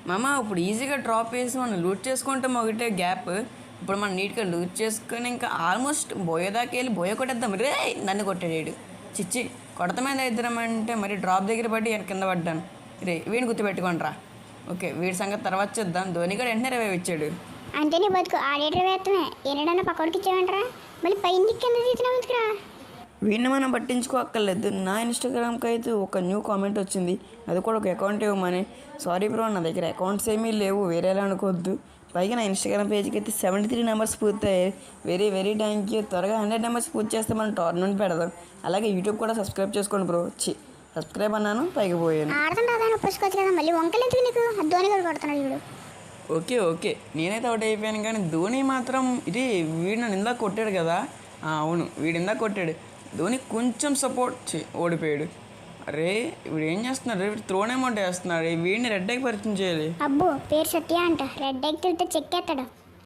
మామ ఇప్పుడు ఈజీగా డ్రాప్ వేసి మనం లూట్ చేసుకుంటాం ఒకటే గ్యాప్. ఇప్పుడు మనం నీట్గా లూట్ చేసుకొని ఇంకా ఆల్మోస్ట్ బోయేదాకా వెళ్ళి బోయ కొట్టేద్దాం. రే నన్ను కొట్టాడు చిచ్చి కొడతమైన ఇద్దరం అంటే మరి డ్రాప్ దగ్గర పడి నేను కింద పడ్డాను. రే వీడిని గుర్తుపెట్టుకోండి రా. ఓకే వీడి సంగతి తర్వాత చేద్దాం. ధోని కూడా వెంటనే రివైవ్ ఇచ్చాడు. అంటే నీ బతుకు ఆడేటర్ వేస్తమే ఏనాడన్నా పక్కడికి ఇచ్చావంటరా మళ్ళీ పైకి కింద తీసినావు ఎందుకురా? వీడిని మనం పట్టించుకోక్కర్లేదు. నా ఇన్స్టాగ్రామ్కి అయితే ఒక న్యూ కామెంట్ వచ్చింది, అది కూడా ఒక అకౌంట్ ఇవ్వమని. సారీ బ్రో, నా దగ్గర అకౌంట్స్ ఏమీ లేవు, వేరేలా అనుకోవద్దు. పైగా నా ఇన్స్టాగ్రామ్ పేజ్కి అయితే 73 నెంబర్స్ పూర్తయ్యాయి. Very very thank you. త్వరగా 100 నెంబర్స్ పూర్తి చేస్తే మనం టోర్నమెంట్ పెడదాం. అలాగే యూట్యూబ్ కూడా సబ్స్క్రైబ్ చేసుకోండి బ్రో. సబ్స్క్రైబ్ అన్నాను, పైకి పోయాను. ఆడతాను రాదా పుచ్చుకోవచ్చు కదా, మళ్ళీ వంకలు ఎందుకు నీకు? ధోని కూడా కొడుతున్నాడు వీడు. ఓకే ఓకే నేనైతే అవుట్ అయిపోయాను, కానీ ధోని మాత్రం ఇది వీడు నన్ను ఇందాక కొట్టాడు కదా. అవును వీడు ఇందాక కొట్టాడు. ధోని కొంచెం సపోర్ట్ ఓడిపోయాడు. అరే వీడు ఏం చేస్తున్నాడు? వీడు త్రోన్ అమౌంట్ వేస్తున్నాడు. వీడిని రెడ్ ఎగ్ పరిచయం చేయాలి. అబ్బో పేరు సత్య అంట, రెడ్ ఎగ్ తింటే చెక్కేస్తాడు.